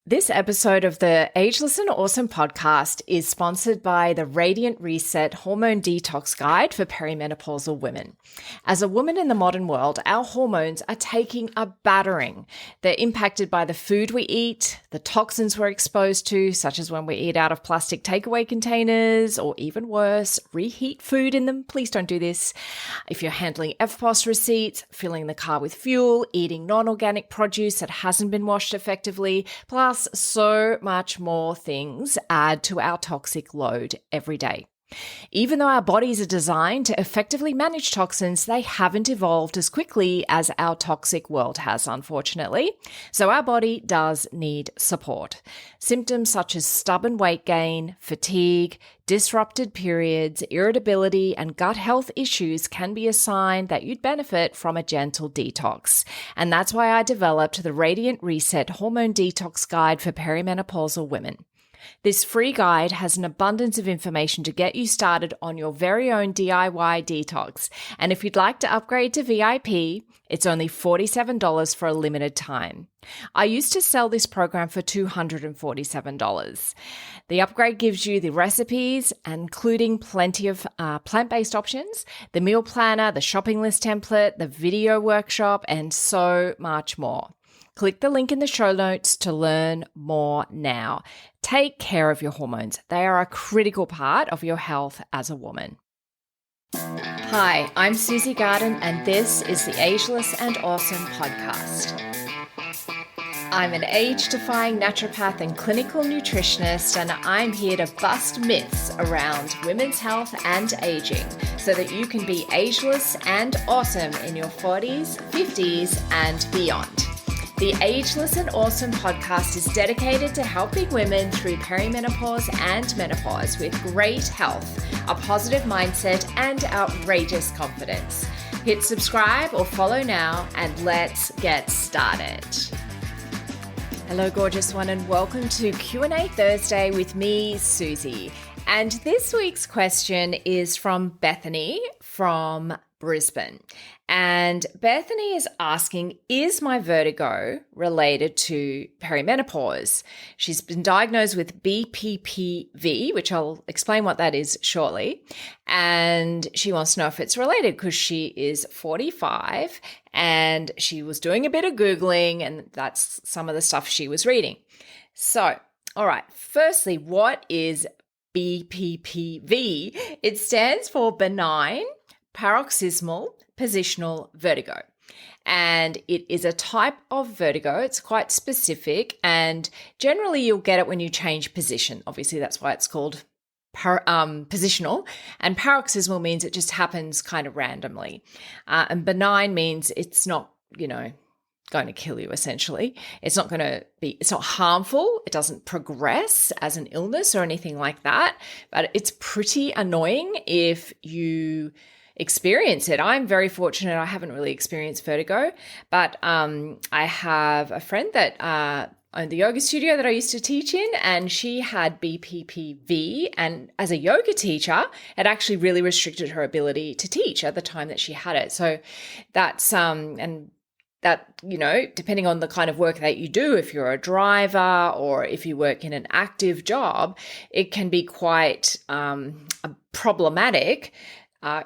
This episode of the Ageless and Awesome podcast is sponsored by the Radiant Reset Hormone Detox Guide for Perimenopausal Women. As a woman in the modern world, our hormones are taking a battering. They're impacted by the food we eat, the toxins we're exposed to, such as when we eat out of plastic takeaway containers, or even worse, reheat food in them. Please don't do this. If you're handling FPOS receipts, filling the car with fuel, eating non-organic produce that hasn't been washed effectively, plus so much more things add to our toxic load every day. Even though our bodies are designed to effectively manage toxins, they haven't evolved as quickly as our toxic world has, unfortunately. So our body does need support. Symptoms such as stubborn weight gain, fatigue, disrupted periods, irritability, and gut health issues can be a sign that you'd benefit from a gentle detox. And that's why I developed the Radiant Reset Hormone Detox Guide for Perimenopausal Women. This free guide has an abundance of information to get you started on your very own DIY detox. And if you'd like to upgrade to VIP, it's only $47 for a limited time. I used to sell this program for $247. The upgrade gives you the recipes, including plenty of plant-based options, the meal planner, the shopping list template, the video workshop, and so much more. Click the link in the show notes to learn more now. Take care of your hormones. They are a critical part of your health as a woman. Hi, I'm Susie Garden, and this is the Ageless and Awesome podcast. I'm an age-defying naturopath and clinical nutritionist, and I'm here to bust myths around women's health and aging so that you can be ageless and awesome in your 40s, 50s, and beyond. The Ageless and Awesome podcast is dedicated to helping women through perimenopause and menopause with great health, a positive mindset, and outrageous confidence. Hit subscribe or follow now, and let's get started. Hello, gorgeous one, and welcome to Q&A Thursday with me, Susie. And this week's question is from Bethany from Brisbane. And Bethany is asking, is my vertigo related to perimenopause? She's been diagnosed with BPPV, which I'll explain what that is shortly. And she wants to know if it's related because she is 45 and she was doing a bit of Googling, and that's some of the stuff she was reading. So, all right, firstly, what is BPPV? It stands for Benign Paroxysmal Positional Vertigo. And it is a type of vertigo. It's quite specific, and generally you'll get it when you change position. Obviously, that's why it's called positional. And paroxysmal means it just happens kind of randomly. And benign means it's not, going to kill you, essentially. It's not harmful. It doesn't progress as an illness or anything like that, but it's pretty annoying if you experience it. I'm very fortunate. I haven't really experienced vertigo, but I have a friend that owned the yoga studio that I used to teach in, and she had BPPV. And as a yoga teacher, it actually really restricted her ability to teach at the time that she had it. So that's and that, depending on the kind of work that you do, if you're a driver or if you work in an active job, it can be quite problematic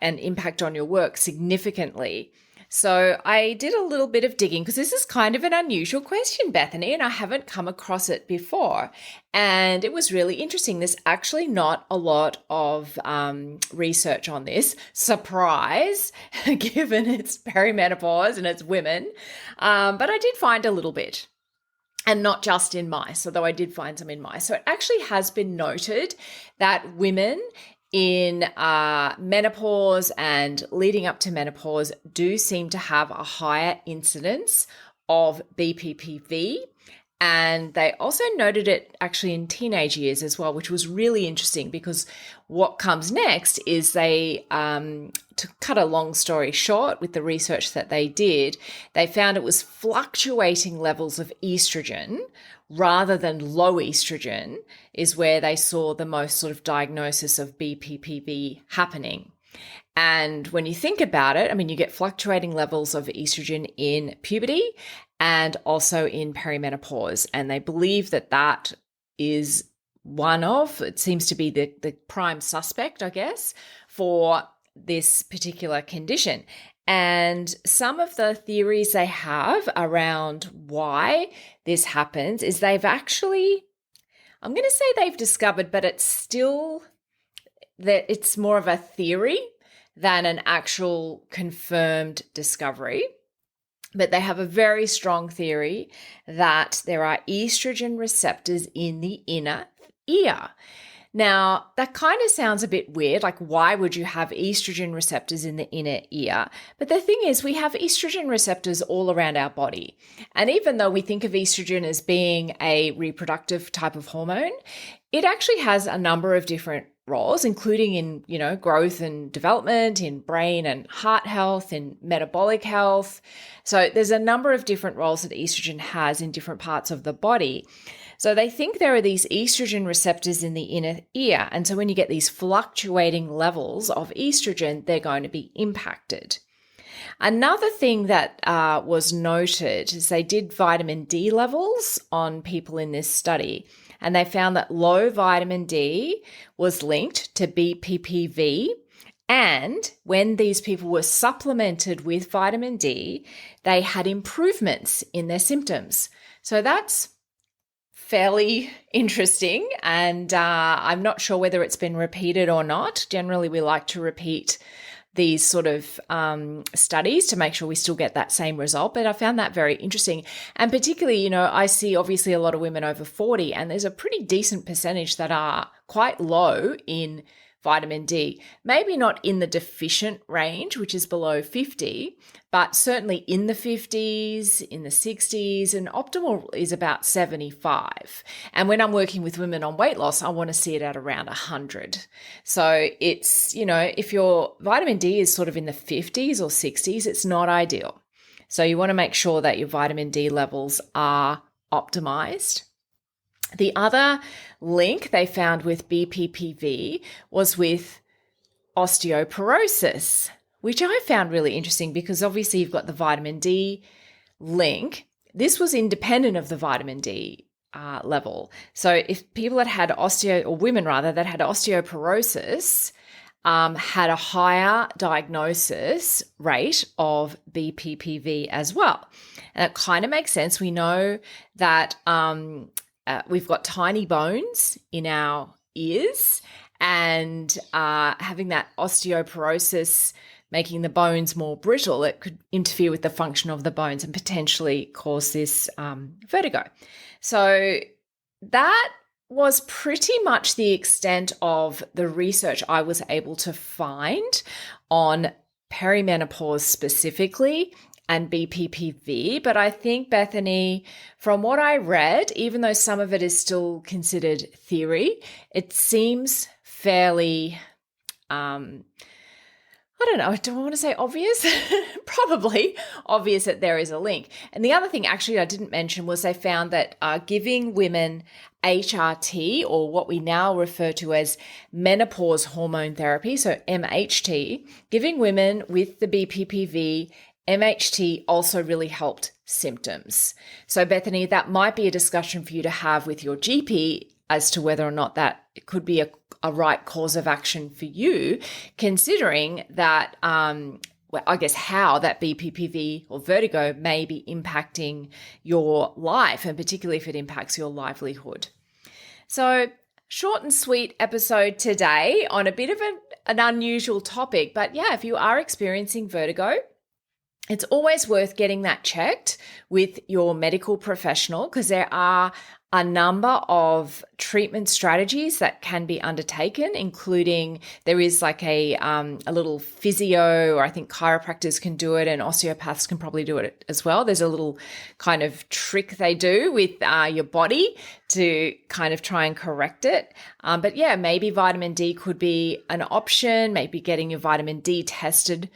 and impact on your work significantly. So I did a little bit of digging because this is kind of an unusual question, Bethany, and I haven't come across it before. And it was really interesting. There's actually not a lot of research on this. Surprise, given it's perimenopause and it's women. But I did find a little bit. And not just in mice, although I did find some in mice. So it actually has been noted that women in menopause and leading up to menopause do seem to have a higher incidence of BPPV. And they also noted it actually in teenage years as well, which was really interesting because what comes next is they, to cut a long story short with the research that they did, they found it was fluctuating levels of estrogen rather than low estrogen is where they saw the most sort of diagnosis of BPPV happening. And when you think about it, you get fluctuating levels of estrogen in puberty and also in perimenopause. And they believe that that is it seems to be the prime suspect, I guess, for this particular condition. And some of the theories they have around why this happens is I'm going to say they've discovered, but it's still that it's more of a theory than an actual confirmed discovery. But they have a very strong theory that there are estrogen receptors in the inner ear. Now, that kind of sounds a bit weird. Like, why would you have estrogen receptors in the inner ear? But the thing is, we have estrogen receptors all around our body. And even though we think of estrogen as being a reproductive type of hormone, it actually has a number of different roles, including in, growth and development, in brain and heart health, in metabolic health. So there's a number of different roles that estrogen has in different parts of the body. So they think there are these estrogen receptors in the inner ear. And so when you get these fluctuating levels of estrogen, they're going to be impacted. Another thing that was noted is they did vitamin D levels on people in this study. And they found that low vitamin D was linked to BPPV. And when these people were supplemented with vitamin D, they had improvements in their symptoms. So that's fairly interesting. And I'm not sure whether it's been repeated or not. Generally, we like to repeat these sort of studies to make sure we still get that same result. But I found that very interesting. And particularly, I see obviously a lot of women over 40, and there's a pretty decent percentage that are quite low in vitamin D. Maybe not in the deficient range, which is below 50, but certainly in the 50s, in the 60s, and optimal is about 75. And when I'm working with women on weight loss, I want to see it at around 100. So it's, if your vitamin D is sort of in the 50s or 60s, it's not ideal. So you want to make sure that your vitamin D levels are optimized. The other link they found with BPPV was with osteoporosis, which I found really interesting because obviously you've got the vitamin D link. This was independent of the vitamin D level. So if people that had women that had osteoporosis had a higher diagnosis rate of BPPV as well. And it kind of makes sense. We know that we've got tiny bones in our ears, and having that osteoporosis making the bones more brittle, it could interfere with the function of the bones and potentially cause this vertigo. So that was pretty much the extent of the research I was able to find on perimenopause specifically and BPPV. But I think, Bethany, from what I read, even though some of it is still considered theory, it seems fairly, I don't know, do I want to say obvious? Probably obvious that there is a link. And the other thing actually I didn't mention was they found that giving women HRT, or what we now refer to as menopause hormone therapy, so MHT, giving women with the BPPV MHT also really helped symptoms. So Bethany, that might be a discussion for you to have with your GP as to whether or not that could be a right course of action for you, considering that, I guess how that BPPV or vertigo may be impacting your life, and particularly if it impacts your livelihood. So short and sweet episode today on a bit of an unusual topic, but yeah, if you are experiencing vertigo, it's always worth getting that checked with your medical professional, because there are a number of treatment strategies that can be undertaken, including there is like a little physio, or I think chiropractors can do it, and osteopaths can probably do it as well. There's a little kind of trick they do with your body to kind of try and correct it. But yeah, maybe vitamin D could be an option, maybe getting your vitamin D tested.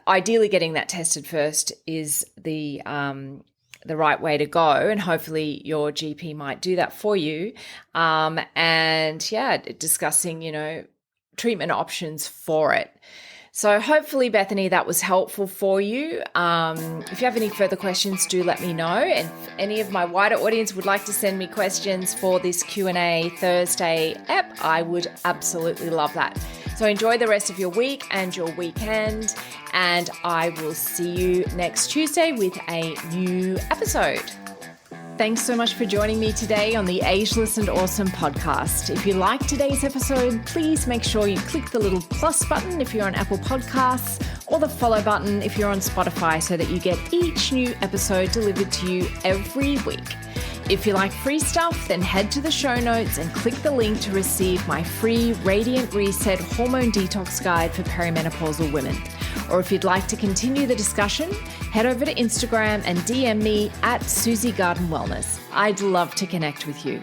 Ideally, getting that tested first is the right way to go, and hopefully your GP might do that for you. And yeah, discussing, treatment options for it. So hopefully, Bethany, that was helpful for you. If you have any further questions, do let me know. And if any of my wider audience would like to send me questions for this Q&A Thursday ep, I would absolutely love that. So enjoy the rest of your week and your weekend, and I will see you next Tuesday with a new episode. Thanks so much for joining me today on the Ageless and Awesome podcast. If you like today's episode, please make sure you click the little plus button if you're on Apple Podcasts, or the follow button if you're on Spotify, so that you get each new episode delivered to you every week. If you like free stuff, then head to the show notes and click the link to receive my free Radiant Reset Hormone Detox Guide for perimenopausal women. Or if you'd like to continue the discussion, head over to Instagram and DM me at Susie Garden Wellness. I'd love to connect with you.